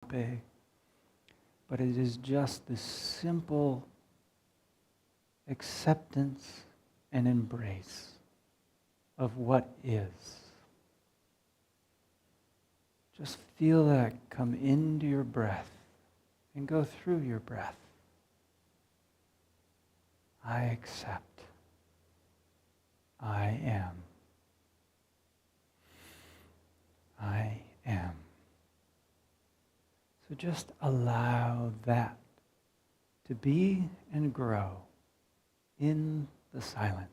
big, but it is just this simple acceptance and embrace of what is. Just feel that come into your breath and go through your breath. I accept. I am. I am. So just allow that to be and grow in the silence.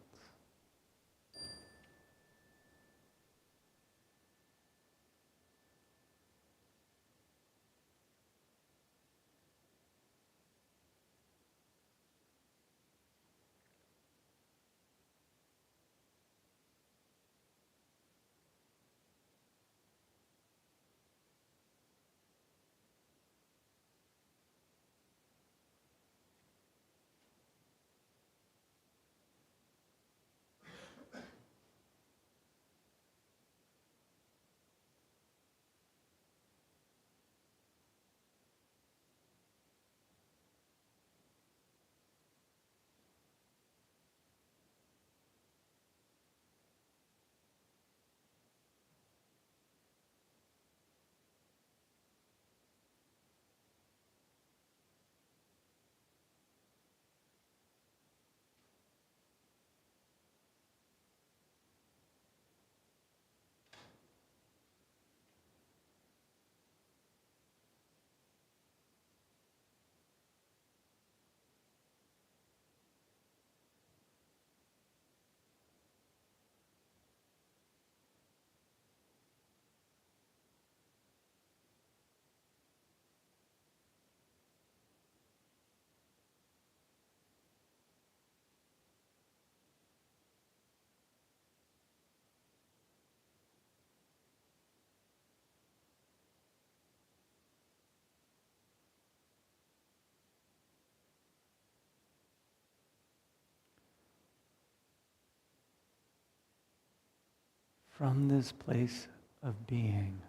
From this place of being,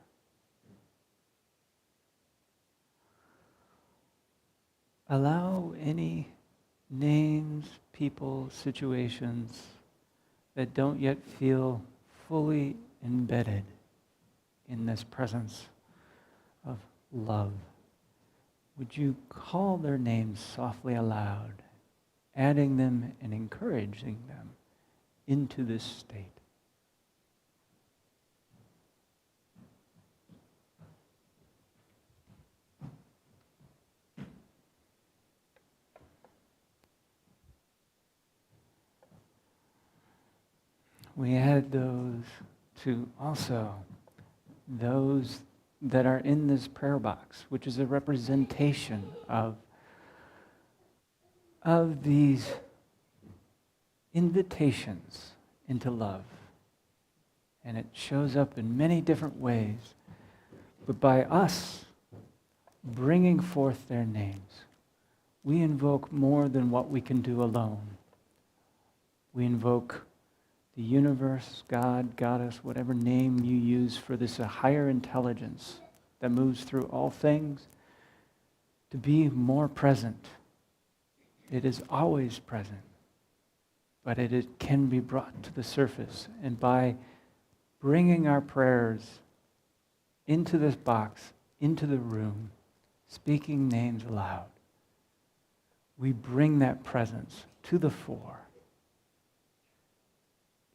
allow any names, people, situations that don't yet feel fully embedded in this presence of love. Would you call their names softly aloud, adding them and encouraging them into this state? We add those to also those that are in this prayer box, which is a representation of these invitations into love. And it shows up in many different ways. But by us bringing forth their names, we invoke more than what we can do alone. We invoke the universe, God, Goddess, whatever name you use for this, a higher intelligence that moves through all things, to be more present. It is always present, but it can be brought to the surface. And by bringing our prayers into this box, into the room, speaking names aloud, we bring that presence to the fore.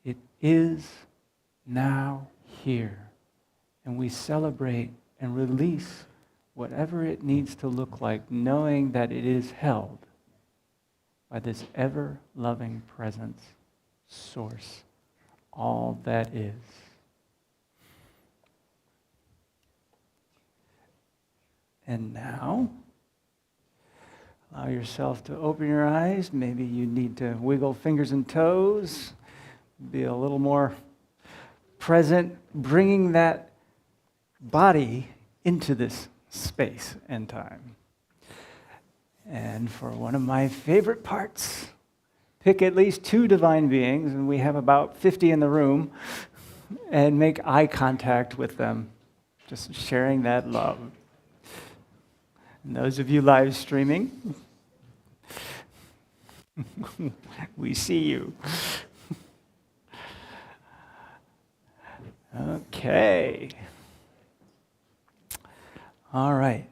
It is now here, and we celebrate and release whatever it needs to look like, knowing that it is held by this ever-loving presence, source, all that is. And now, allow yourself to open your eyes. Maybe you need to wiggle fingers and toes. Be a little more present, bringing that body into this space and time. And for one of my favorite parts, pick at least 2 divine beings, and we have about 50 in the room, and make eye contact with them, just sharing that love. And those of you live streaming, we see you. Okay. All right.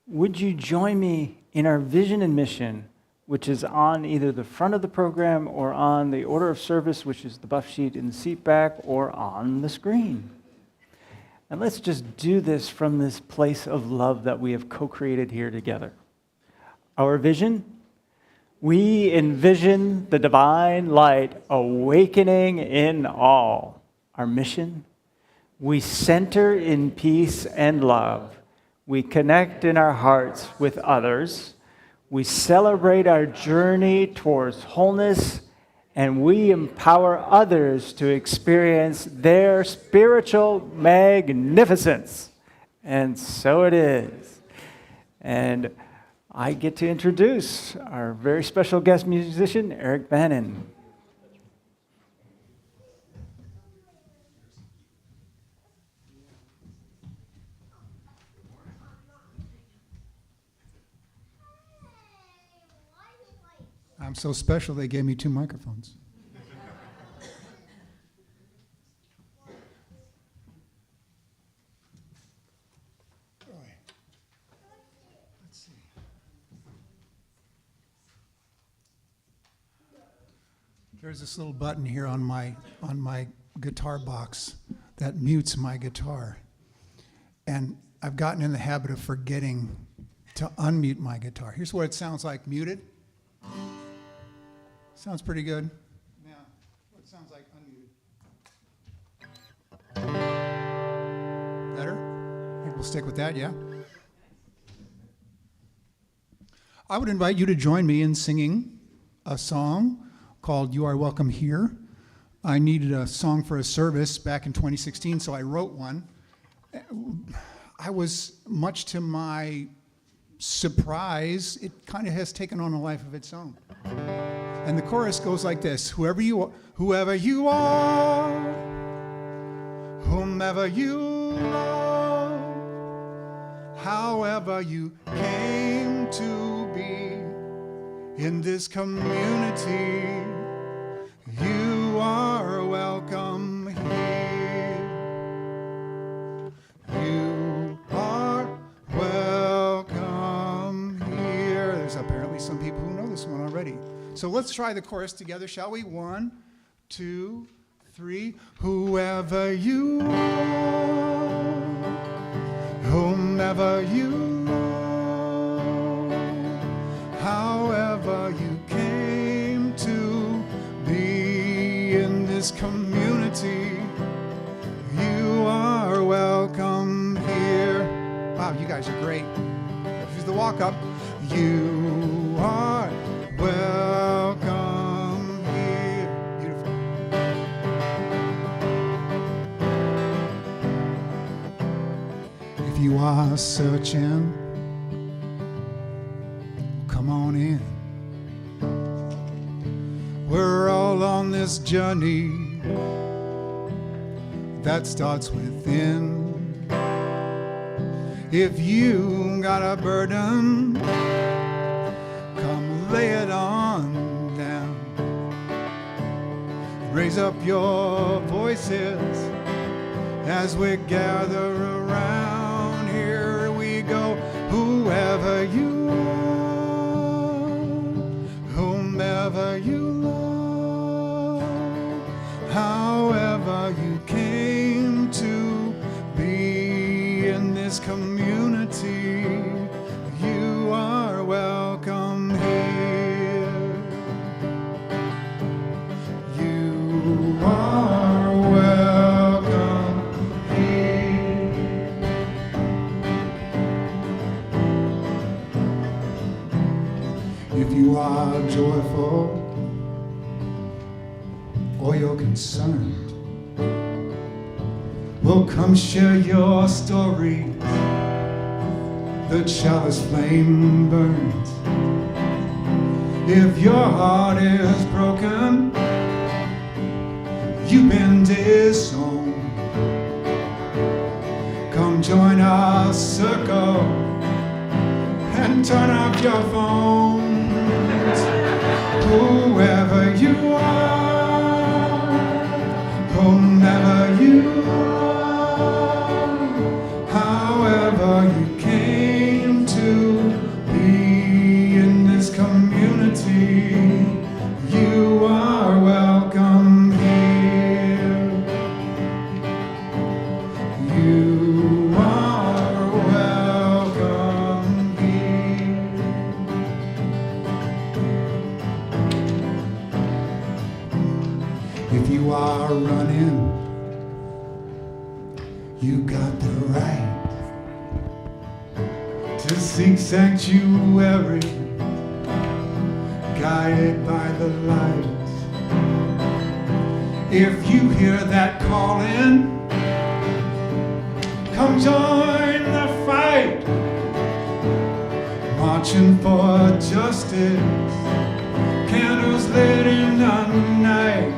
Would you join me in our vision and mission, which is on either the front of the program or on the order of service, which is the buff sheet in the seat back, or on the screen? And let's just do this from this place of love that we have co-created here together. Our vision: we envision the divine light awakening in all. Our mission: we center in peace and love. We connect in our hearts with others. We celebrate our journey towards wholeness, and we empower others to experience their spiritual magnificence. And so it is. And I get to introduce our very special guest musician, Eric Bannon. I'm so special they gave me 2 microphones. Let's see. There's this little button here on my guitar box that mutes my guitar. And I've gotten in the habit of forgetting to unmute my guitar. Here's what it sounds like muted. Sounds pretty good. Now, what it sounds like unmuted. Better? I think we'll stick with that, yeah? I would invite you to join me in singing a song called You Are Welcome Here. I needed a song for a service back in 2016, so I wrote one. I was, much to my surprise, it kind of has taken on a life of its own. And the chorus goes like this: whoever you are, whomever you love, however you came to be in this community, you are welcome here. You are welcome here. There's apparently some people who know this one already. So let's try the chorus together, shall we? 1, 2, 3. Whoever you are, whomever you love, however you came to be in this community, you are welcome here. Wow, you guys are great. Here's the walk up. You are welcome here. Beautiful. If you are searching, come on in. We're all on this journey that starts within. If you got a burden, come lay it on down. Raise up your voices as we gather around. Here we go. Whoever you are, whomever you love, however you came to be in this community, you are welcome here. You are welcome here. If you are joyful or you're concerned, well, come share your story. The chalice flame burns. If your heart is broken, you've been disowned, come join our circle and turn off your phones. Whoever you are, whomever you are, however you came to be in this community, you are welcome here. You are welcome here. If you are running, you got the right to seek sanctuary, guided by the light. If you hear that calling, come join the fight, marching for justice, candles lit in the night.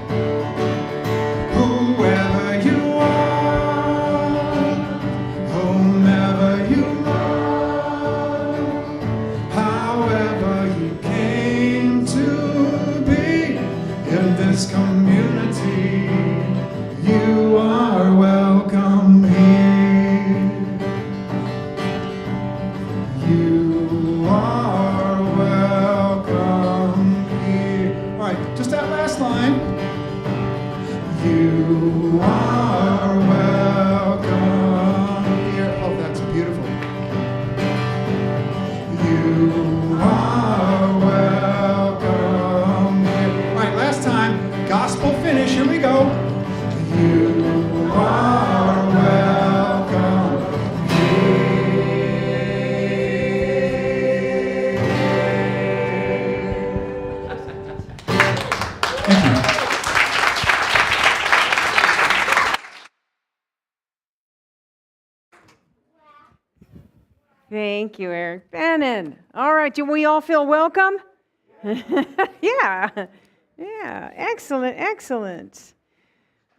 Whoever you are, whomever you are, however you came to be in this community, you are welcome here. You are welcome here. All right, just that last line. You are welcome here. Oh, that's beautiful. You are welcome here. All right, last time. Gospel finish. Here we go. You are welcome here. Thank you. Thank you, Eric. Bannon. All right, do we all feel welcome? Yeah. Yeah. Excellent, excellent.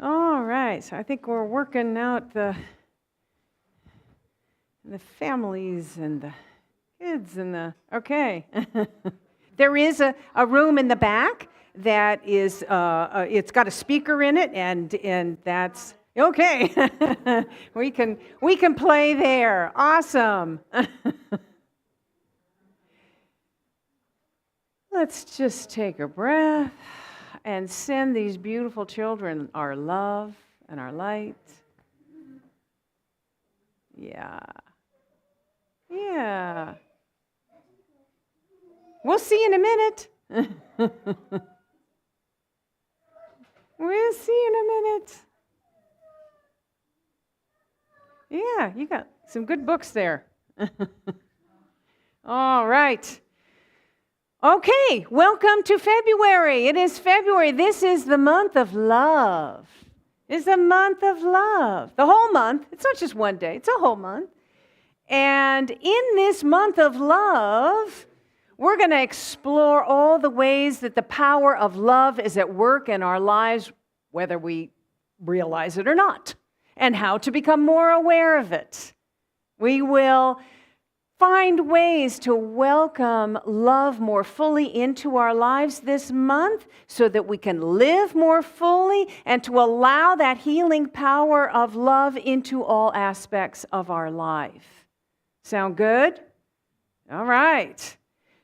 All right. So I think we're working out the families and the kids and the okay. There is a room in the back that is it's got a speaker in it, and that's okay. we can play there. Awesome. Let's just take a breath and send these beautiful children our love and our light. Yeah. Yeah. We'll see in a minute. We'll see in a minute. Yeah, you got some good books there. All right. Okay, welcome to February. It is February. This is the month of love. It's the month of love. The whole month. It's not just one day. It's a whole month. And in this month of love, we're going to explore all the ways that the power of love is at work in our lives, whether we realize it or not, and how to become more aware of it. We will find ways to welcome love more fully into our lives this month so that we can live more fully and to allow that healing power of love into all aspects of our life. Sound good? All right.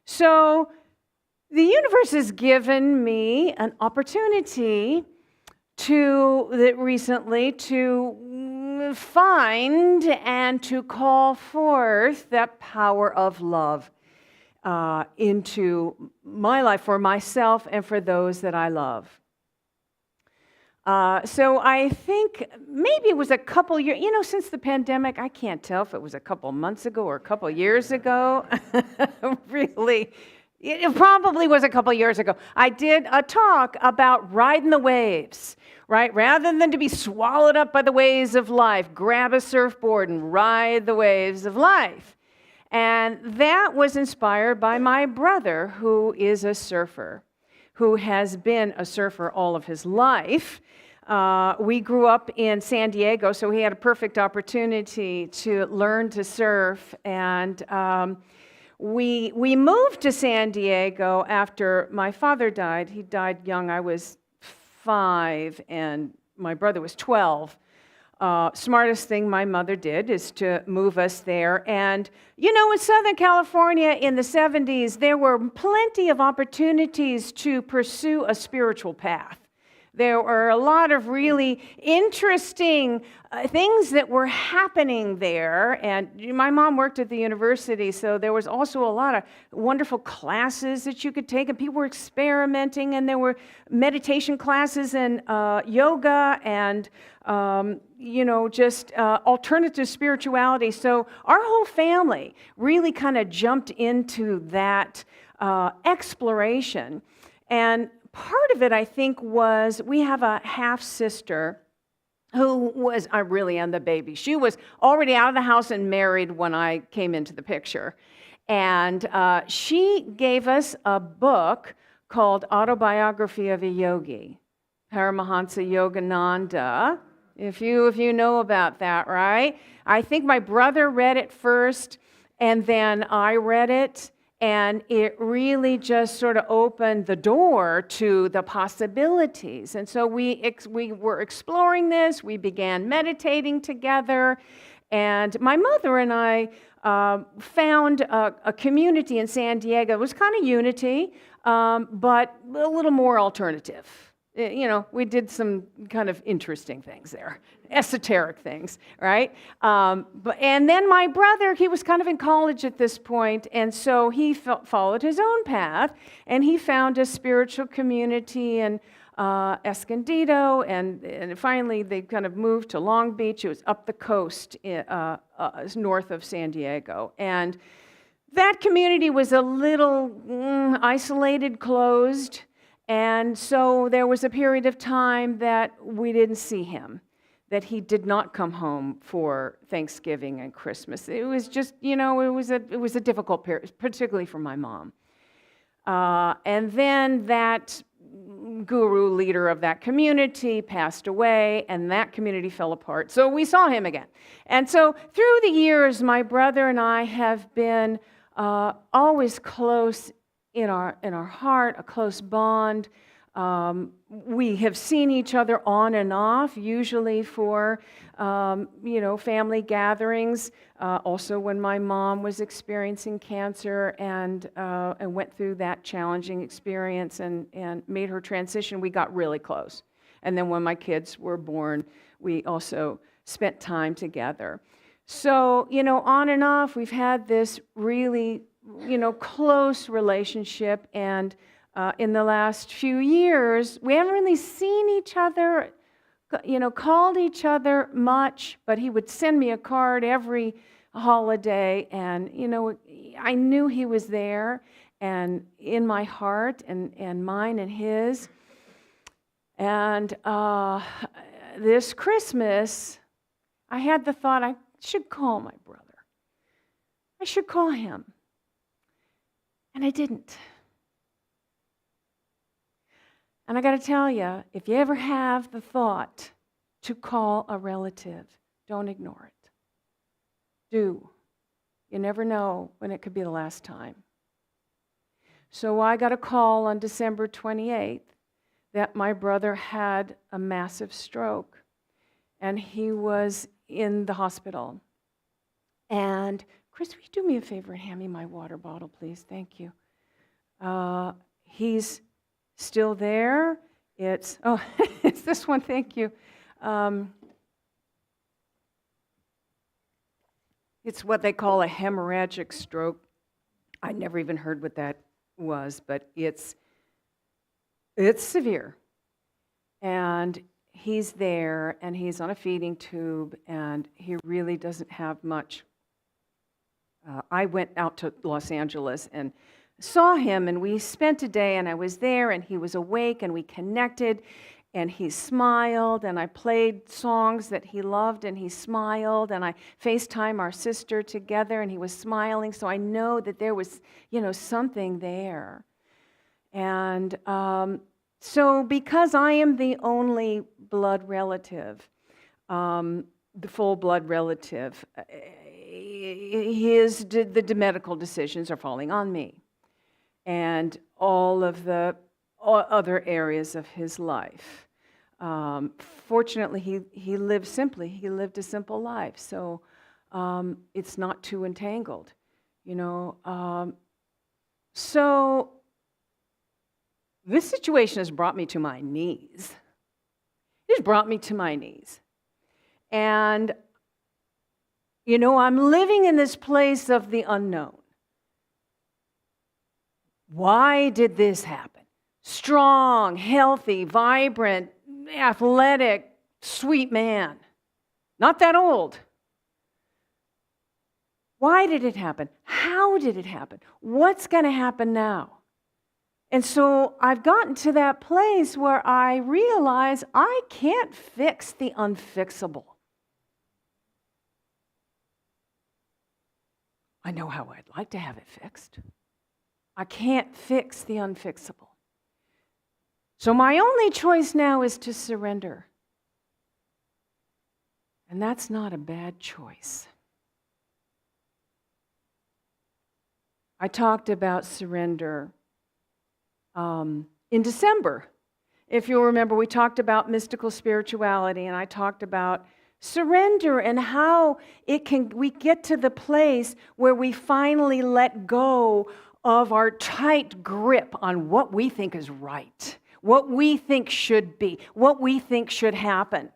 So the universe has given me an opportunity recently to find and to call forth that power of love into my life for myself and for those that I love. So I think maybe it was a couple years, since the pandemic, I can't tell if it was a couple months ago or a couple years ago. Really, it probably was a couple years ago. I did a talk about riding the waves, right? Rather than to be swallowed up by the waves of life, grab a surfboard and ride the waves of life. And that was inspired by my brother, who is a surfer, who has been a surfer all of his life. We grew up in San Diego, so he had a perfect opportunity to learn to surf. And we moved to San Diego after my father died. He died young. I was 5, and my brother was 12. Smartest thing my mother did is to move us there. And, in Southern California in the 70s, there were plenty of opportunities to pursue a spiritual path. There were a lot of really interesting things that were happening there. And my mom worked at the university, so there was also a lot of wonderful classes that you could take, and people were experimenting, and there were meditation classes and yoga and just alternative spirituality. So our whole family really kind of jumped into that exploration. And part of it, I think, was we have a half-sister who was, I really am the baby. She was already out of the house and married when I came into the picture. And she gave us a book called Autobiography of a Yogi, Paramahansa Yogananda. If you know about that, right? I think my brother read it first, and then I read it, and it really just sort of opened the door to the possibilities. And so we were exploring this. We began meditating together, and my mother and I found a community in San Diego. It was kind of unity, but a little more alternative. We did some kind of interesting things there, esoteric things, right? And then my brother, he was kind of in college at this point, and so he followed his own path, and he found a spiritual community in Escondido, and finally they kind of moved to Long Beach. It was up the coast, north of San Diego, and that community was a little isolated, closed. And so there was a period of time that we didn't see him, that he did not come home for Thanksgiving and Christmas. It was just, it was a difficult period, particularly for my mom. And then that guru leader of that community passed away, and that community fell apart. So we saw him again. And so through the years, my brother and I have been always close in our heart, a close bond. We have seen each other on and off, usually for family gatherings. Also, when my mom was experiencing cancer and went through that challenging experience and made her transition, we got really close. And then when my kids were born, we also spent time together. So, on and off, we've had this really close relationship, and in the last few years, we haven't really seen each other, called each other much, but he would send me a card every holiday, and, I knew he was there, and in my heart, and mine and his. And this Christmas, I had the thought, I should call my brother. I should call him. And I didn't. And I got to tell you, if you ever have the thought to call a relative, don't ignore it. Do. You never know when it could be the last time. So I got a call on December 28th that my brother had a massive stroke, and he was in the hospital. And Chris, will you do me a favor and hand me my water bottle, please? Thank you. He's still there. It's this one, thank you. It's what they call a hemorrhagic stroke. I never even heard what that was, but it's severe. And he's there, and he's on a feeding tube, and he really doesn't have much. I went out to Los Angeles and saw him, and we spent a day, and I was there, and he was awake, and we connected, and he smiled, and I played songs that he loved, and he smiled, and I FaceTime our sister together, and he was smiling, so I know that there was, something there. And so because I am the only blood relative, the full blood relative, the medical decisions are falling on me, and all of the other areas of his life. Fortunately, he lived simply. He lived a simple life, so it's not too entangled, you know. So this situation has brought me to my knees. It has brought me to my knees. And, you know, I'm living in this place of the unknown. Why did this happen? Strong, healthy, vibrant, athletic, sweet man. Not that old. Why did it happen? How did it happen? What's going to happen now? And so I've gotten to that place where I realize I can't fix the unfixable. I know how I'd like to have it fixed. I can't fix the unfixable. So my only choice now is to surrender. And that's not a bad choice. I talked about surrender in December. If you'll remember, we talked about mystical spirituality, and I talked about surrender and how we get to the place where we finally let go of our tight grip on what we think is right, what we think should be, what we think should happen,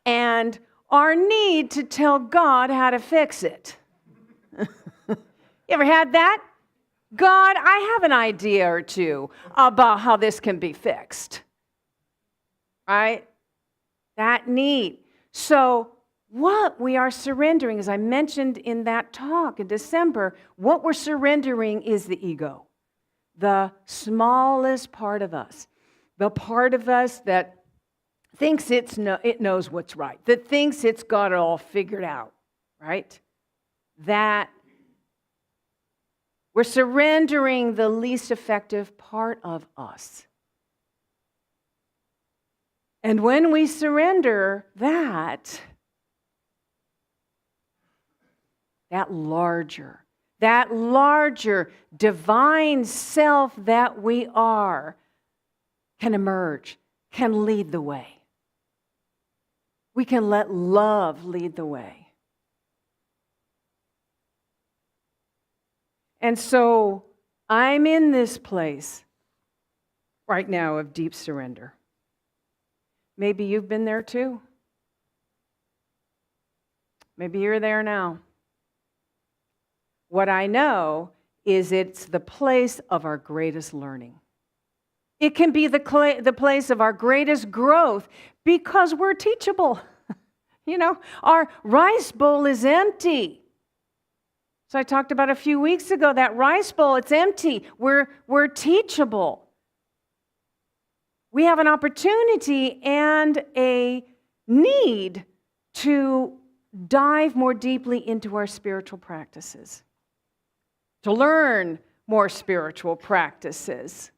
and our need to tell God how to fix it. You ever had that? God, I have an idea or two about how this can be fixed. Right? That need. So what we are surrendering, as I mentioned in that talk in December, what we're surrendering is the ego. The smallest part of us. The part of us that thinks it knows what's right. That thinks it's got it all figured out. Right? That we're surrendering the least effective part of us. And when we surrender that larger divine self that we are can emerge, can lead the way. We can let love lead the way. And so I'm in this place right now of deep surrender. Maybe you've been there too. Maybe you're there now. What I know is it's the place of our greatest learning. It can be the place of our greatest growth because we're teachable. You know, our rice bowl is empty. So I talked about a few weeks ago, that rice bowl, it's empty. We're teachable. We have an opportunity and a need to dive more deeply into our spiritual practices, to learn more spiritual practices,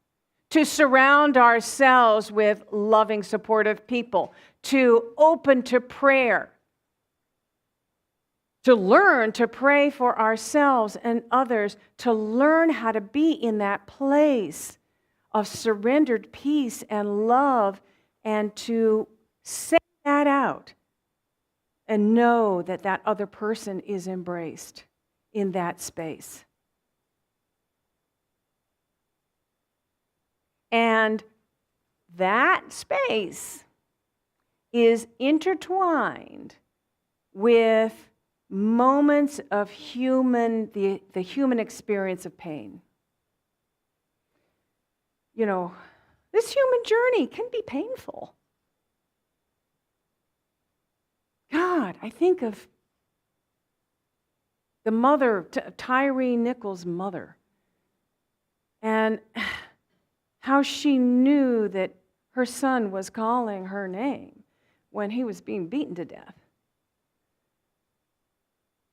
to surround ourselves with loving, supportive people, to open to prayer, to learn to pray for ourselves and others, to learn how to be in that place of surrendered peace and love, and to say that out and know that that other person is embraced in that space. And that space is intertwined with moments of the human experience of pain. You know, this human journey can be painful. God, I think of the mother, Tyree Nichols' mother, and how she knew that her son was calling her name when he was being beaten to death.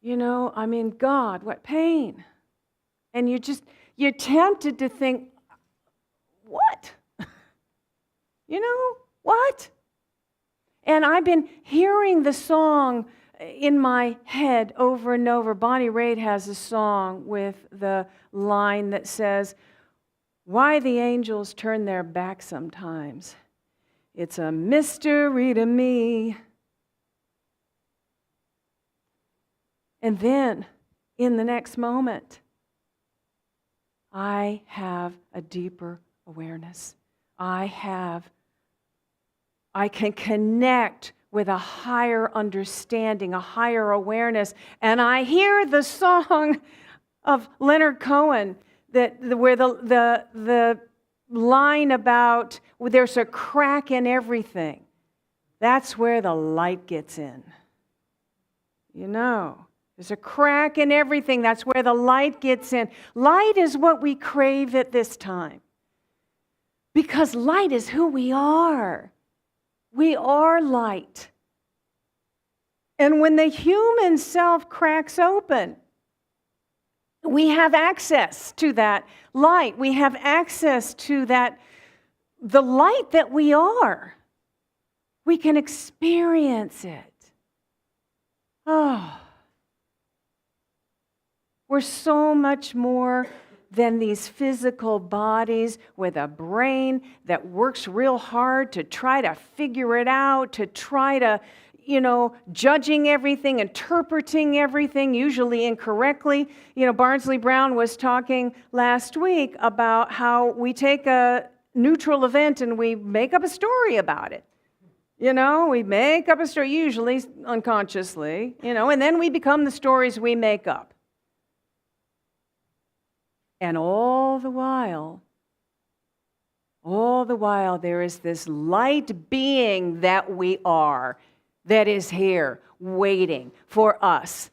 You know, I mean, God, what pain. And you're tempted to think, what? You know, what? And I've been hearing the song in my head over and over, Bonnie Raitt has a song with the line that says, "Why the angels turn their back sometimes, it's a mystery to me." And then, in the next moment, I have a deeper awareness. I can connect with a higher understanding, a higher awareness. And I hear the song of Leonard-Cohen where the line about there's a crack in everything. That's where the light gets in. You know, there's a crack in everything. That's where the light gets in. Light is what we crave at this time. Because light is who we are. We are light. And when the human self cracks open, we have access to that light. We have access to the light that we are. We can experience it. Oh, we're so much more than these physical bodies with a brain that works real hard to try to figure it out, to try to, judging everything, interpreting everything, usually incorrectly. Barnsley Brown was talking last week about how we take a neutral event and we make up a story about it. We make up a story, usually unconsciously, and then we become the stories we make up. And all the while, there is this light being that we are, that is here, waiting for us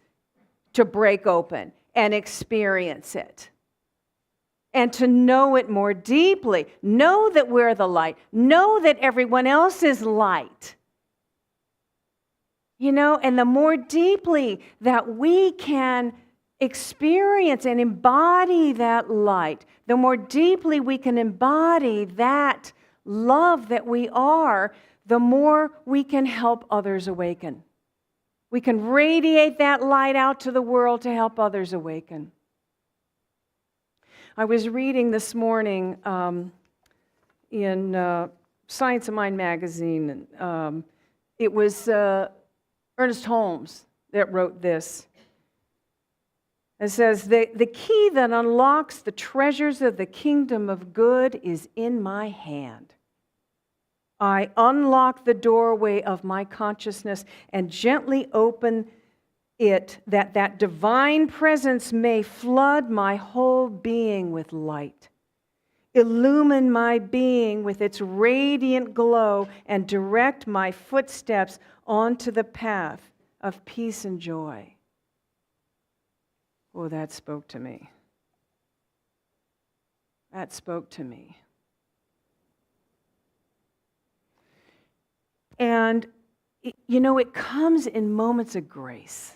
to break open and experience it. And to know it more deeply. Know that we're the light. Know that everyone else is light. And the more deeply that we can experience and embody that light, the more deeply we can embody that love that we are, the more we can help others awaken. We can radiate that light out to the world to help others awaken. I was reading this morning in Science of Mind magazine. It was Ernest Holmes that wrote this. It says, the key that unlocks the treasures of the kingdom of good is in my hand. I unlock the doorway of my consciousness and gently open it that divine presence may flood my whole being with light. Illumine my being with its radiant glow and direct my footsteps onto the path of peace and joy. Oh, that spoke to me. That spoke to me. And, it comes in moments of grace.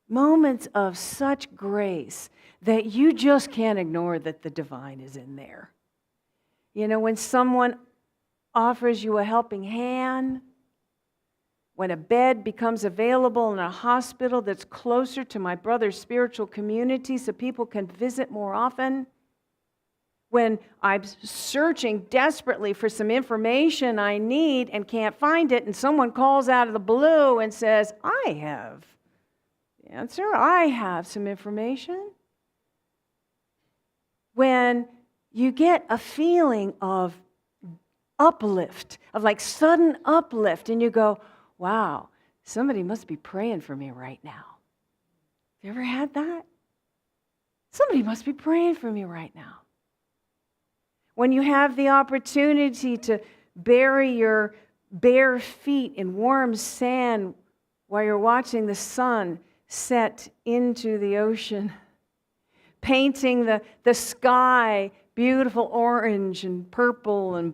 Moments of such grace that you just can't ignore that the divine is in there. When someone offers you a helping hand, when a bed becomes available in a hospital that's closer to my brother's spiritual community so people can visit more often, when I'm searching desperately for some information I need and can't find it, and someone calls out of the blue and says, I have the answer, I have some information. When you get a feeling of uplift, of like sudden uplift, and you go, wow, somebody must be praying for me right now. Have you ever had that? Somebody must be praying for me right now. When you have the opportunity to bury your bare feet in warm sand while you're watching the sun set into the ocean, painting the sky beautiful orange and purple and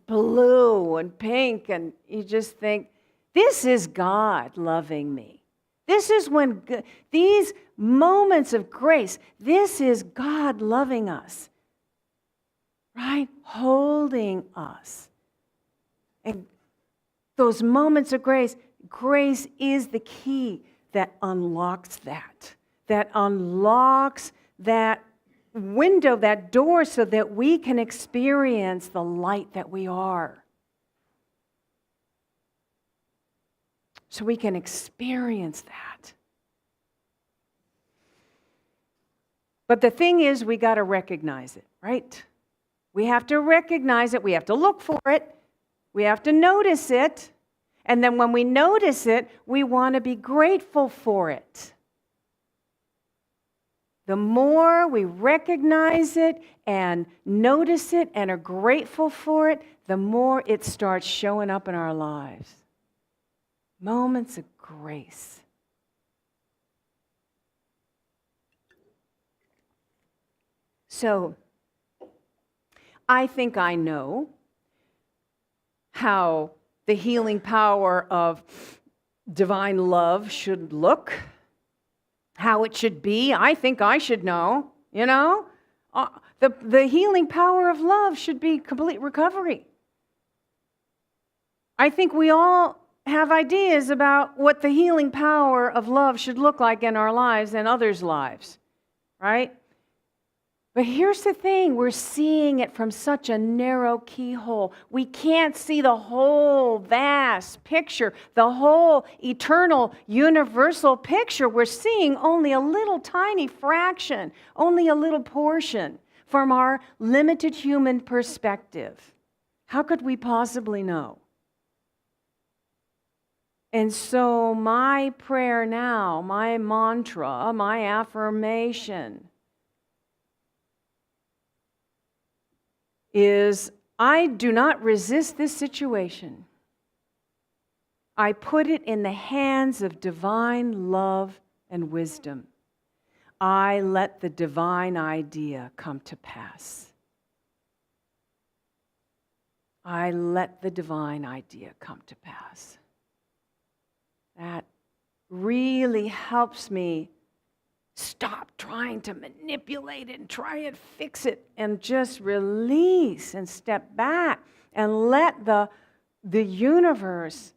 blue and pink, and you just think, this is God loving me. This is when these moments of grace, this is God loving us. Right? Holding us. And those moments of grace grace is the key that unlocks that unlocks that window, that door, so that we can experience the light that we are. So we can experience that. But the thing is, we got to recognize it, right? We have to recognize it. We have to look for it. We have to notice it. And then when we notice it, we want to be grateful for it. The more we recognize it and notice it and are grateful for it, the more it starts showing up in our lives. Moments of grace. So, I think I know how the healing power of divine love should look, how it should be. I think I should know, you know. The healing power of love should be complete recovery. I think we all have ideas about what the healing power of love should look like in our lives and others' lives, right? But here's the thing, we're seeing it from such a narrow keyhole. We can't see the whole vast picture, the whole eternal, universal picture. We're seeing only a little tiny fraction, only a little portion from our limited human perspective. How could we possibly know? And so my prayer now, my mantra, my affirmation is, I do not resist this situation. I put it in the hands of divine love and wisdom. I let the divine idea come to pass. I let the divine idea come to pass. That really helps me stop trying to manipulate it and try and fix it and just release and step back and let the universe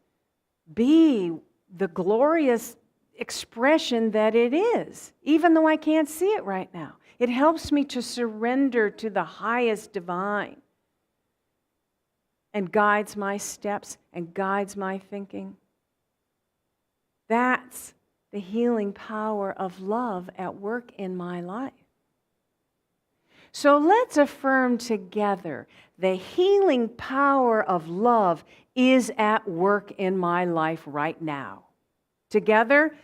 be the glorious expression that it is, even though I can't see it right now. It helps me to surrender to the highest divine and guides my steps and guides my thinking. That's the healing power of love at work in my life. So let's affirm together, the healing power of love is at work in my life right now. Together,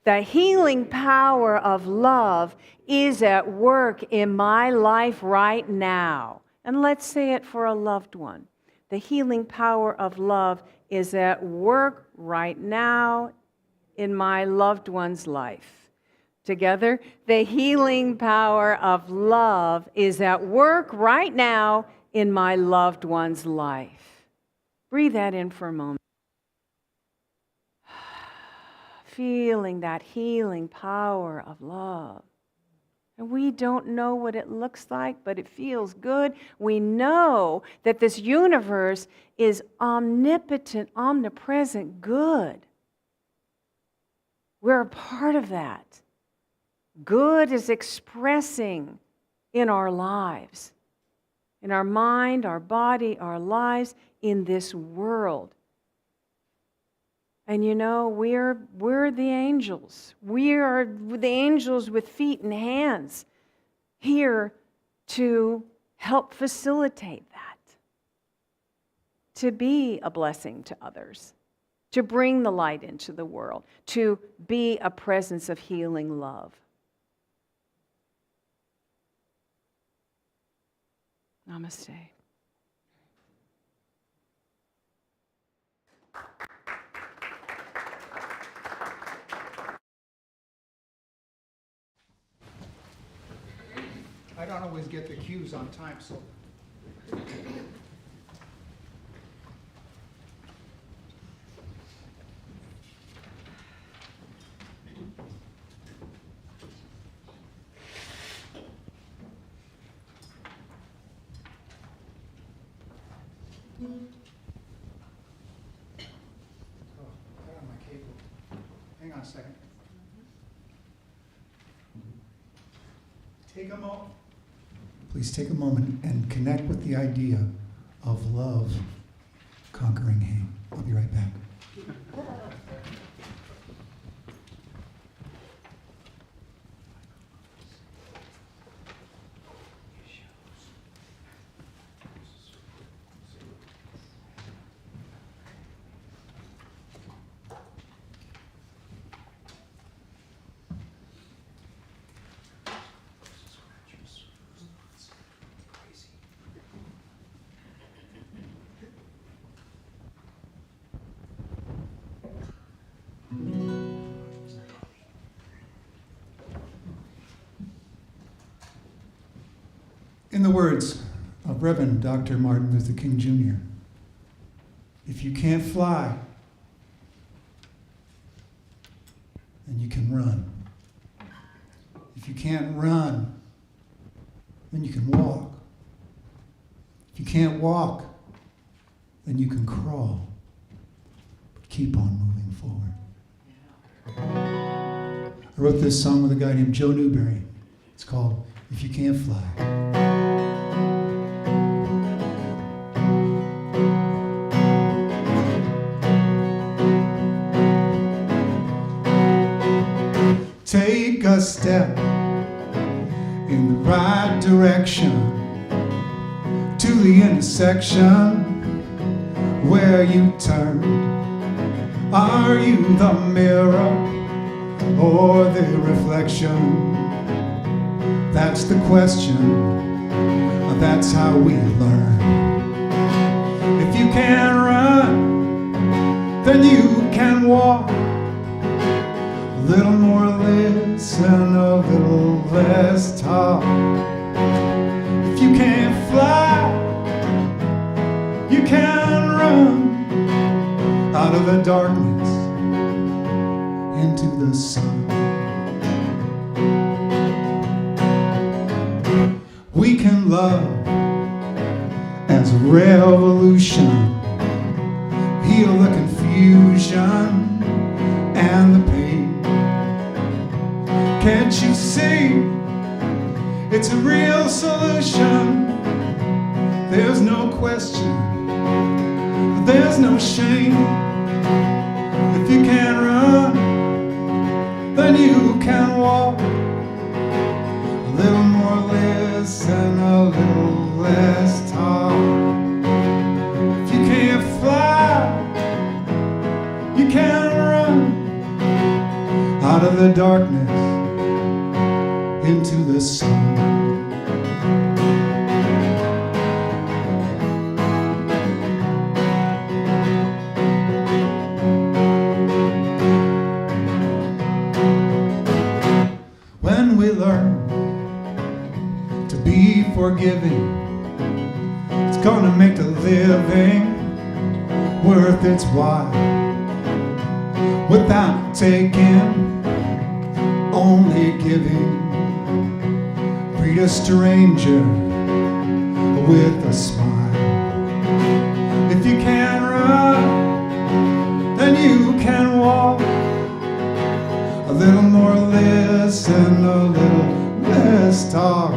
the healing power of love is at work in my life right now. And let's say it for a loved one. The healing power of love is at work right now in my loved one's life. Together, the healing power of love is at work right now in my loved one's life. Breathe that in for a moment. Feeling that healing power of love. And we don't know what it looks like, but it feels good. We know that this universe is omnipotent, omnipresent, good. We're a part of that. Good is expressing in our lives, in our mind, our body, our lives, in this world. And you know, we're the angels. We are the angels with feet and hands here to help facilitate that, to be a blessing to others, to bring the light into the world, to be a presence of healing love. Namaste. I don't always get the cues on time, so. Oh, I got my Take a moment. Please take a moment and connect with the idea of love conquering hate. I'll be right back. In the words of Reverend Dr. Martin Luther King Jr., if you can't fly, then you can run. If you can't run, then you can walk. If you can't walk, then you can crawl. But keep on moving forward. I wrote this song with a guy named Joe Newberry. It's called If You Can't Fly. Take a step in the right direction to the intersection where you turn. Are you the mirror or the reflection? That's the question. That's how we learn. If you can run, then you can walk. A little more listen, a little less talk. If you can't fly, you can run out of the darkness into the sun. We can love as a revolution, heal the confusion and the pain. Can't you see? It's a real solution. There's no question, there's no shame. If you can't run, then you can walk. A little more listen, a little less talk. If you can't fly, you can run out of the darkness into the sun. When we learn to be forgiving, it's gonna make the living worth its while. Without taking, only giving. Greet a stranger with a smile. If you can't run, then you can walk. A little more listen, a little less talk.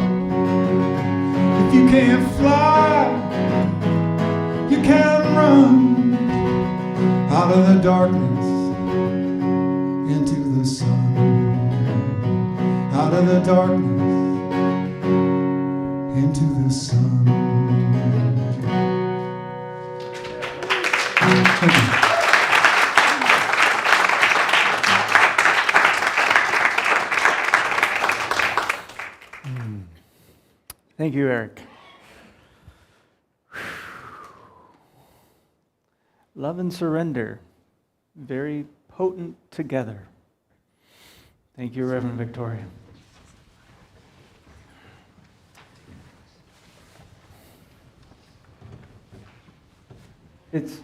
If you can't fly, you can run out of the darkness into the sun. Out of the darkness into the sun. Thank you. Thank you, Eric. Love and surrender, very potent together. Thank you, Reverend Victoria. It's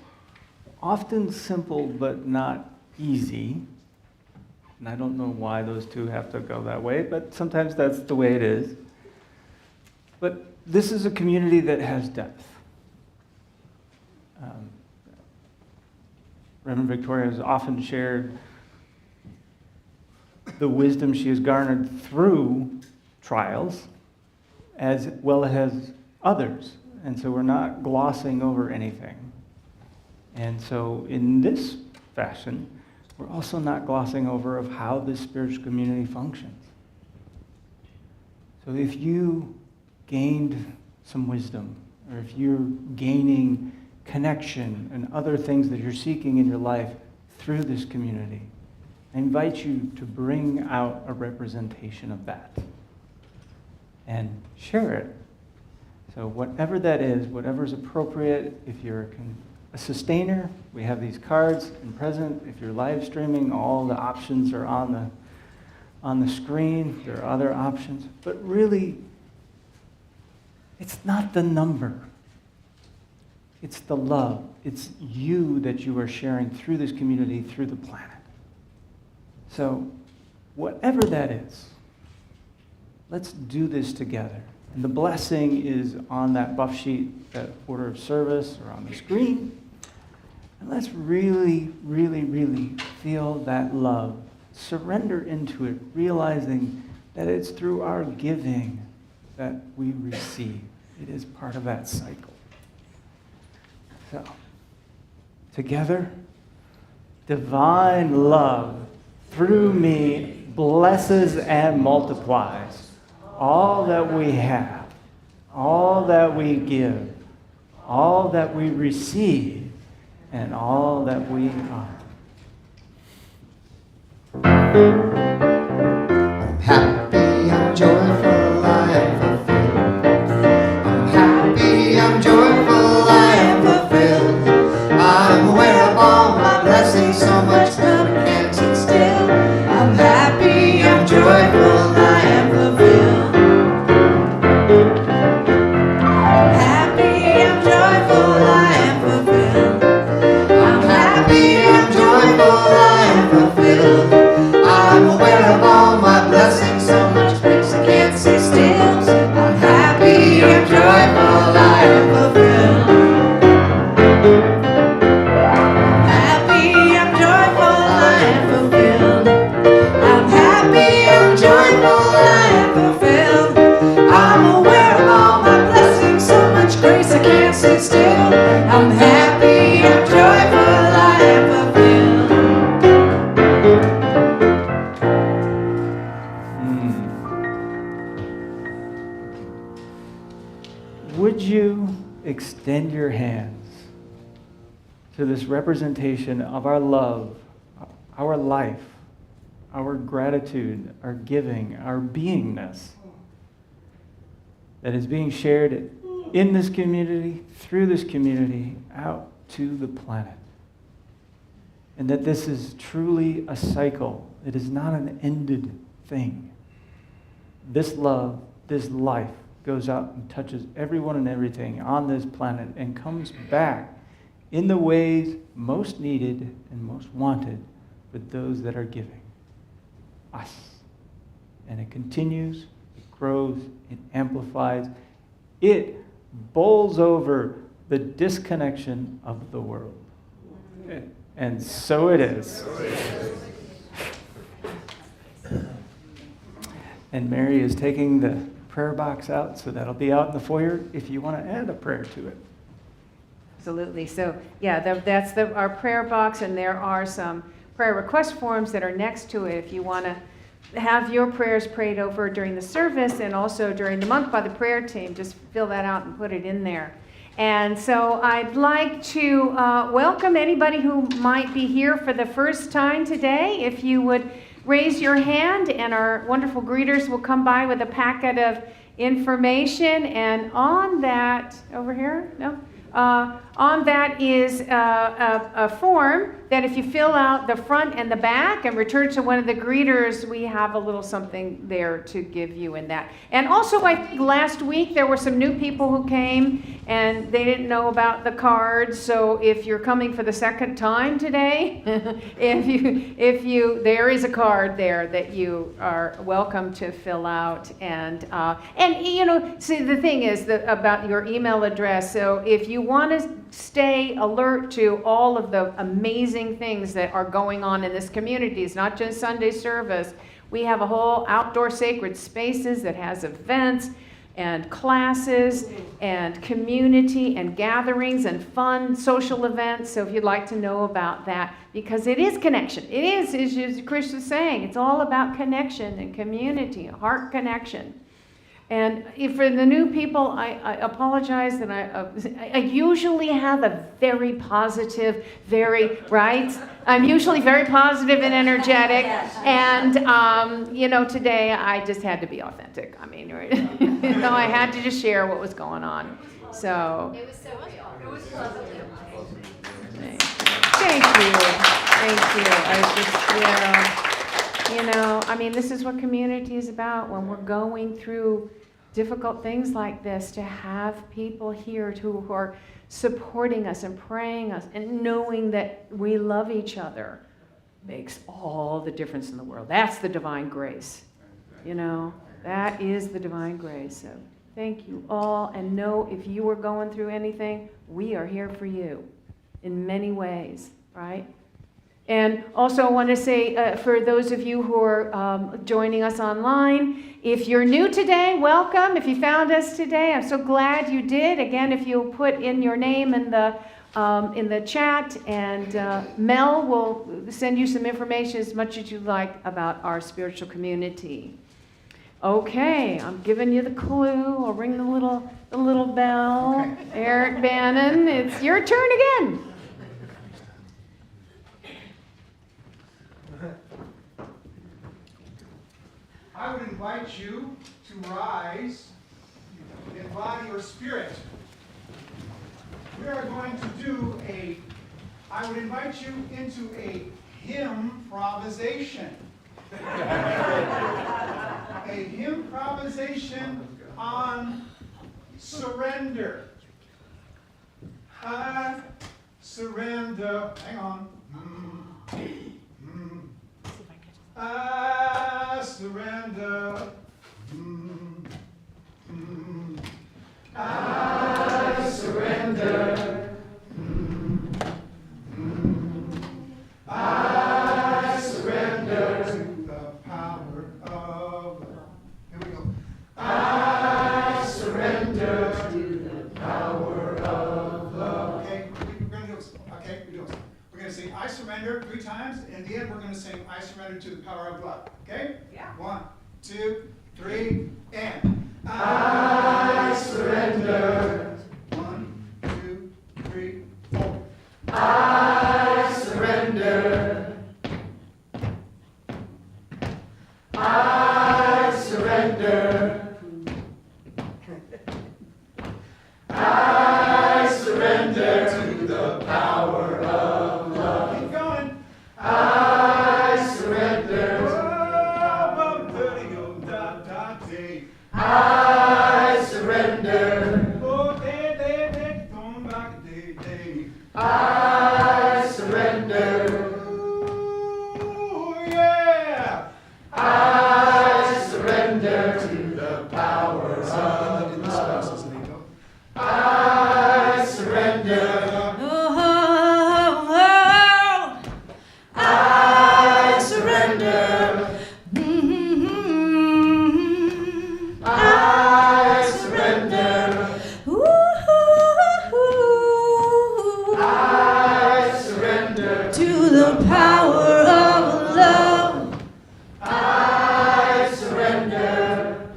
often simple but not easy. And I don't know why those two have to go that way, but sometimes that's the way it is. But this is a community that has depth. Reverend Victoria has often shared the wisdom she has garnered through trials as well as others. And so we're not glossing over anything. And so in this fashion, we're also not glossing over of how this spiritual community functions. So if you gained some wisdom, or if you're gaining connection and other things that you're seeking in your life through this community, I invite you to bring out a representation of that and share it. So whatever that is, whatever is appropriate, if you're a sustainer, we have these cards and present. If you're live streaming, all the options are on the screen. There are other options. But really, it's not the number. It's the love. It's you that you are sharing through this community, through the planet. So whatever that is, let's do this together. And the blessing is on that buff sheet, that order of service, or on the screen. And let's really, really, really feel that love. Surrender into it, realizing that it's through our giving that we receive. It is part of that cycle. So, together, divine love through me blesses and multiplies all that we have, all that we give, all that we receive, and all that we are. I'm happy, I'm joyful, I am fulfilled. I'm happy, I'm joyful, I am fulfilled. I'm aware of all my blessings, so much that I can't sit still. I'm happy, I'm joyful, I am fulfilled. Happy, I'm joyful, I am fulfilled. I'm happy, I'm joyful, I am fulfilled. I'm aware of all my blessings, so much grace I can't sit still. I'm happy, I'm joyful, I am fulfilled. I'm happy, I'm joyful, I am fulfilled. I'm happy, I'm joyful, I am fulfilled. I'm aware of all my blessings, so much grace I can't sit still. I'm happy, I'm joyful, I am fulfilled. Would you extend your hands to this representation of our love, our life, our gratitude, our giving, our beingness that is being shared in this community, through this community, out to the planet? And that this is truly a cycle. It is not an ended thing. This love, this life, goes out and touches everyone and everything on this planet and comes back in the ways most needed and most wanted with those that are giving. Us. And it continues, it grows, it amplifies, it bowls over the disconnection of the world. And so it is. And Mary is taking the prayer box out, so that'll be out in the foyer if you want to add a prayer to it. Absolutely. So, yeah, that's our prayer box, and there are some prayer request forms that are next to it if you want to have your prayers prayed over during the service and also during the month by the prayer team. Just fill that out and put it in there. And so I'd like to welcome anybody who might be here for the first time today. If you would raise your hand, and our wonderful greeters will come by with a packet of information. And on that, over here? No? On that is a form that if you fill out the front and the back and return to one of the greeters, we have a little something there to give you in that. And also, I think last week there were some new people who came and they didn't know about the cards. So if you're coming for the second time today, there is a card there that you are welcome to fill out. And you know, see, the thing is about your email address. So if you want to stay alert to all of the amazing things that are going on in this community, it's not just Sunday service. We have a whole outdoor sacred spaces that has events and classes and community and gatherings and fun social events. So if you'd like to know about that, because it is connection. It is, as Chris was saying, it's all about connection and community, heart connection. And if for the new people, I apologize that I usually have a very positive, right? I'm usually very positive and energetic. And, today I just had to be authentic. I mean, I had to just share what was going on. So. It was so real. It was lovely. Thank you. I mean, this is what community is about when we're going through difficult things like this, to have people here who are supporting us and praying us and knowing that we love each other makes all the difference in the world. That's the divine grace. That is the divine grace. So thank you all, and know if you are going through anything, we are here for you in many ways, right? And also I want to say, for those of you who are joining us online, if you're new today, welcome. If you found us today, I'm so glad you did. Again, if you'll put in your name in the chat, and Mel will send you some information as much as you like about our spiritual community. Okay, I'm giving you the clue. I'll ring the little bell. Okay. Eric Bannon, it's your turn again. I would invite you to rise in body or spirit. We are going to I would invite you into a hymn-provisation. A hymn-provisation on surrender. I surrender. Hang on. I surrender. I surrender. I surrender to the power of love. Here we go. I surrender to the power of love. Okay, we're going to do this. Okay, we do this. We're going to sing I surrender 3 times, and at the end we're going to sing I surrender to the power of love. Okay? Yeah. 1, 2, 3, and I surrender. 1, 2, 3, 4. I surrender. I surrender. I surrender to the power of love. Keep going. I surrender. I surrender. I surrender. Ooh, yeah. I surrender to the power of love. I surrender. I surrender. I surrender. I surrender To the power of love. I surrender.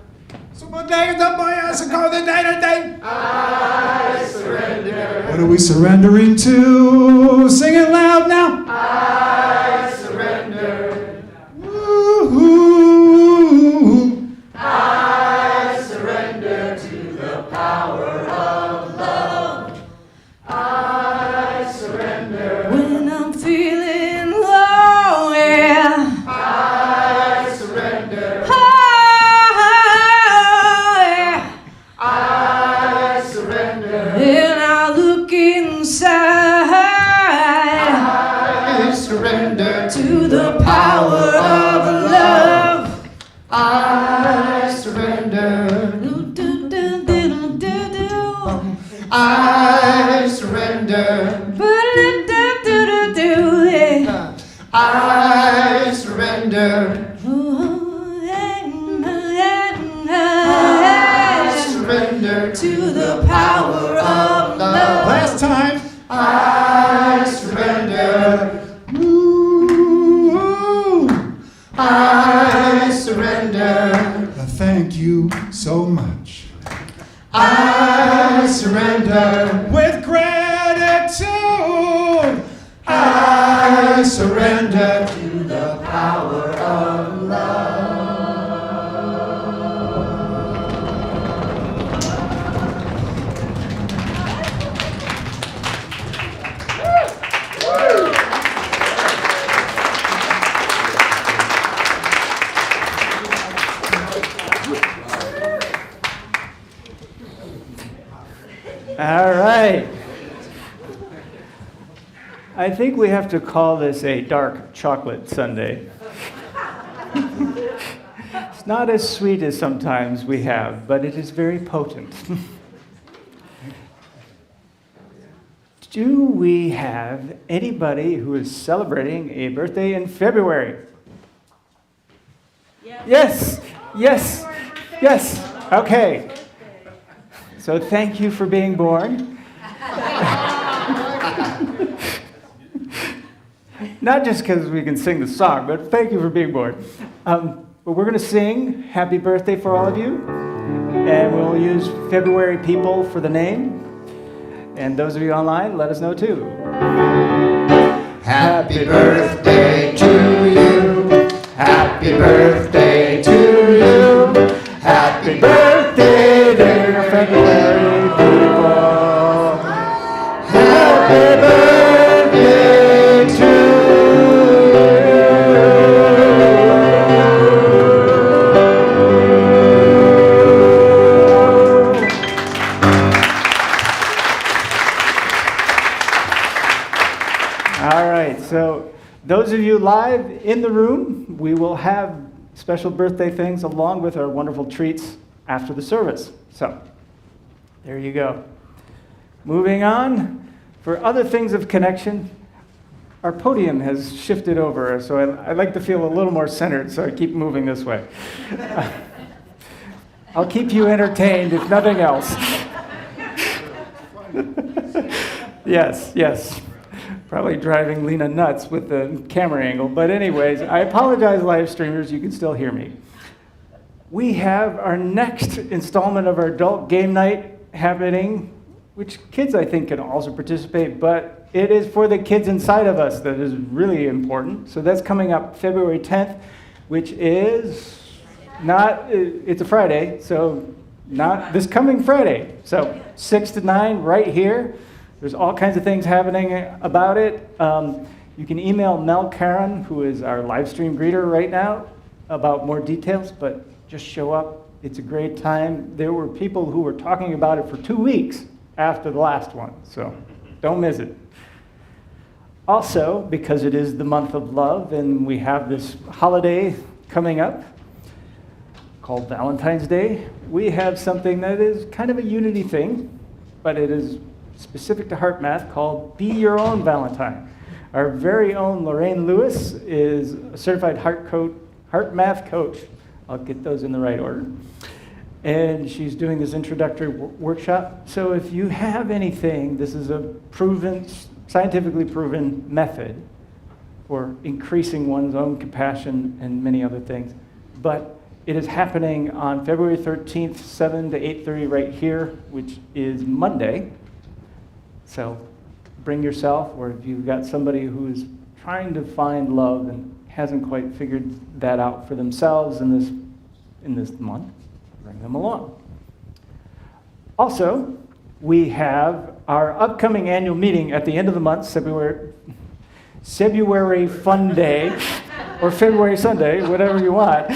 So what day is up by us and call the day? I surrender. What are we surrendering to? Sing it loud now. I surrender. Woo-hoo. I surrender to the power of love. I surrender. When I'm feeling low, yeah. I surrender. Yeah. I surrender. Then I look inside. I surrender. thank you so much. I surrender. With gratitude, I surrender to the power of love. All right. I think we have to call this a dark chocolate sundae. It's not as sweet as sometimes we have, but it is very potent. Do we have anybody who is celebrating a birthday in February? Yes, yes, yes. Okay. So thank you for being born. Not just because we can sing the song, but thank you for being born. But we're going to sing Happy Birthday for all of you. And we'll use February people for the name. And those of you online, let us know too. Happy birthday to you. Happy birthday to you. Happy birthday, dear February people. Happy birthday to All right, so those of you live in the room, we will have special birthday things along with our wonderful treats after the service. So, there you go. Moving on, for other things of connection, our podium has shifted over, so I like to feel a little more centered, so I keep moving this way. I'll keep you entertained, if nothing else. Yes, yes. Probably driving Lena nuts with the camera angle. But anyways, I apologize, live streamers, you can still hear me. We have our next installment of our adult game night happening, which kids I think can also participate, but it is for the kids inside of us that is really important. So that's coming up February 10th, which is not, it's a Friday, so not this coming Friday. So 6 to 9 right here. There's all kinds of things happening about it. You can email Mel Karen, who is our live stream greeter right now, about more details, but just show up. It's a great time. There were people who were talking about it for 2 weeks after the last one, so don't miss it. Also, because it is the month of love and we have this holiday coming up called Valentine's Day, we have something that is kind of a unity thing, but it is specific to Heart Math called Be Your Own Valentine. Our very own Lorraine Lewis is a certified heart math coach. I'll get those in the right order. And she's doing this introductory workshop. So if you have anything, this is a proven, scientifically proven method for increasing one's own compassion and many other things. But it is happening on February 13th, 7 to 8:30 right here, which is Monday. So bring yourself, or if you've got somebody who's trying to find love and hasn't quite figured that out for themselves in this month, bring them along. Also, we have our upcoming annual meeting at the end of the month, February Fun Day, or February Sunday, whatever you want,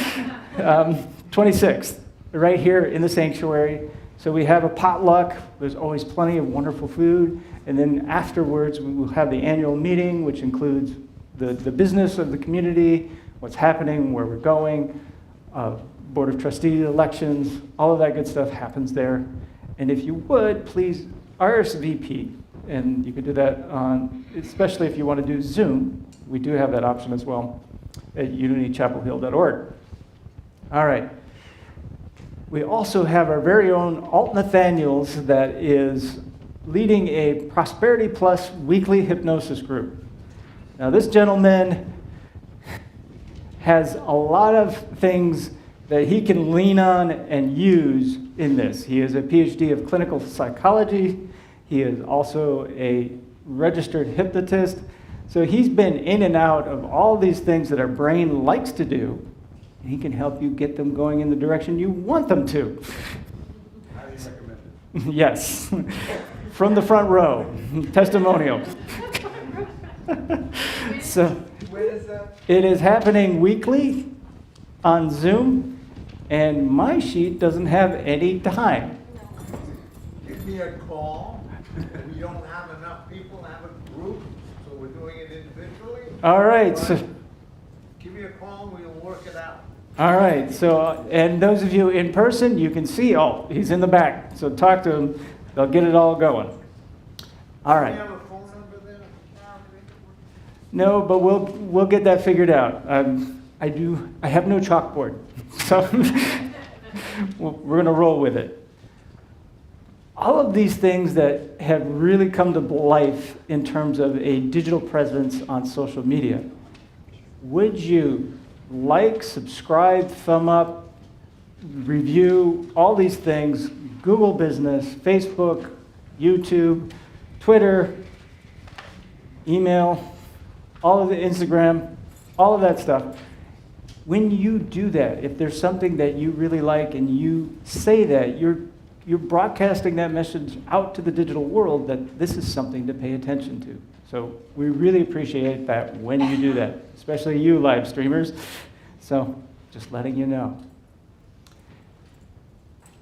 26th, right here in the sanctuary. So we have a potluck. There's always plenty of wonderful food. And then afterwards, we will have the annual meeting, which includes the business of the community, what's happening, where we're going, Board of Trustees elections, all of that good stuff happens there. And if you would, please RSVP. And you can do that on, especially if you want to do Zoom. We do have that option as well at unitychapelhill.org. All right. We also have our very own Alt Nathaniels that is leading a Prosperity Plus weekly hypnosis group. Now, this gentleman has a lot of things that he can lean on and use in this. He is a PhD of clinical psychology. He is also a registered hypnotist. So he's been in and out of all these things that our brain likes to do. And he can help you get them going in the direction you want them to. Highly recommended. Yes. From the front row. Testimonial. So When is that? it is happening weekly on Zoom, and my sheet doesn't have any time. Give me a call. We don't have enough people, have a group, so we're doing it individually. All right, so, Give me a call, and we'll work it out. all right, so, and those of you in person, you can see, oh, he's in the back, so talk to him, they'll get it all going. All Do right. you have a phone number there? No, but we'll get that figured out. I have no chalkboard, so we're going to roll with it. All of these things that have really come to life in terms of a digital presence on social media, would you like, subscribe, thumb up, review, all these things, Google Business, Facebook, YouTube, Twitter, email, all of the Instagram, all of that stuff. When you do that, if there's something that you really like and you say that, you're broadcasting that message out to the digital world that this is something to pay attention to. So we really appreciate that when you do that, especially you live streamers. So just letting you know.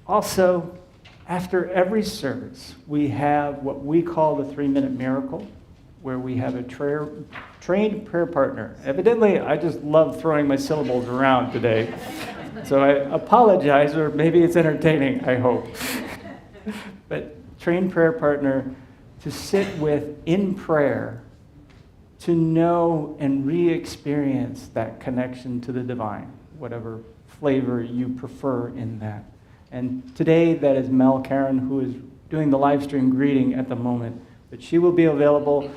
Also, after every service, we have what we call the 3-minute miracle, where we have a trained prayer partner. Evidently, I just love throwing my syllables around today. So I apologize, or maybe it's entertaining, I hope. But trained prayer partner to sit with in prayer, to know and re-experience that connection to the divine, whatever flavor you prefer in that. And today, that is Mel Karen, who is doing the live stream greeting at the moment. But she will be available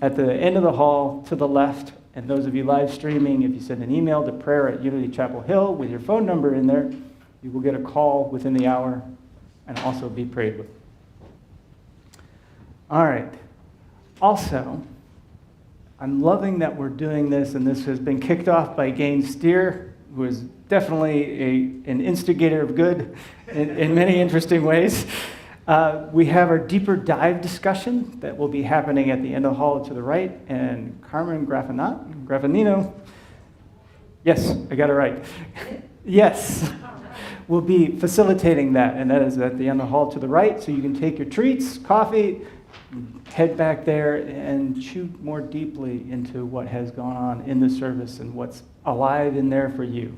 at the end of the hall to the left. And those of you live streaming, if you send an email to prayer@Unity Chapel Hill with your phone number in there, you will get a call within the hour and also be prayed with. All right. Also, I'm loving that we're doing this, and this has been kicked off by Gain Steer, who is definitely an instigator of good in many interesting ways. We have our deeper dive discussion that will be happening at the end of the hall to the right, and Carmen Graffinino, yes, I got it right, yes, will be facilitating that, and that is at the end of the hall to the right, so you can take your treats, coffee, head back there and chew more deeply into what has gone on in the service and what's alive in there for you.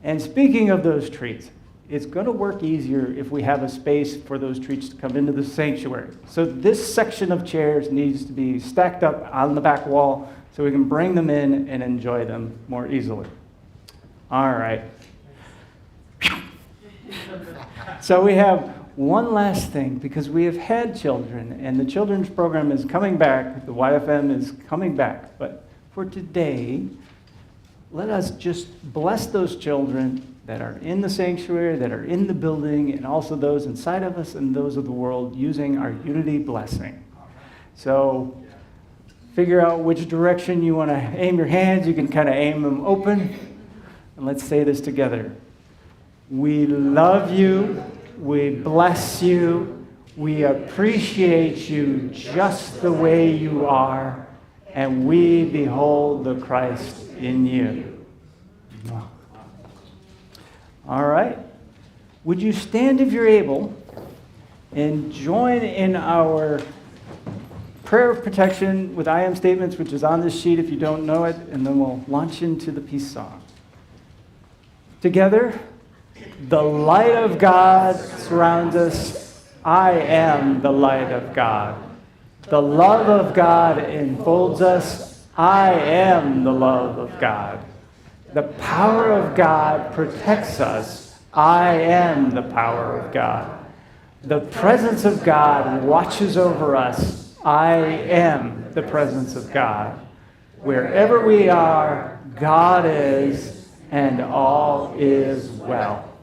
And speaking of those treats, it's going to work easier if we have a space for those treats to come into the sanctuary. So this section of chairs needs to be stacked up on the back wall so we can bring them in and enjoy them more easily. All right. So we have one last thing, because we have had children, and the children's program is coming back. The YFM is coming back. But for today, let us just bless those children that are in the sanctuary, that are in the building, and also those inside of us and those of the world using our unity blessing. So figure out which direction you want to aim your hands. You can kind of aim them open. And let's say this together. We love you. We bless you. We appreciate you just the way you are. And we behold the Christ in you. All right. Would you stand if you're able and join in our prayer of protection with I am statements, which is on this sheet if you don't know it, and then we'll launch into the peace song. Together, the light of God surrounds us. I am the light of God. The love of God enfolds us. I am the love of God. The power of God protects us. I am the power of God. The presence of God watches over us. I am the presence of God. Wherever we are, God is, and all is well.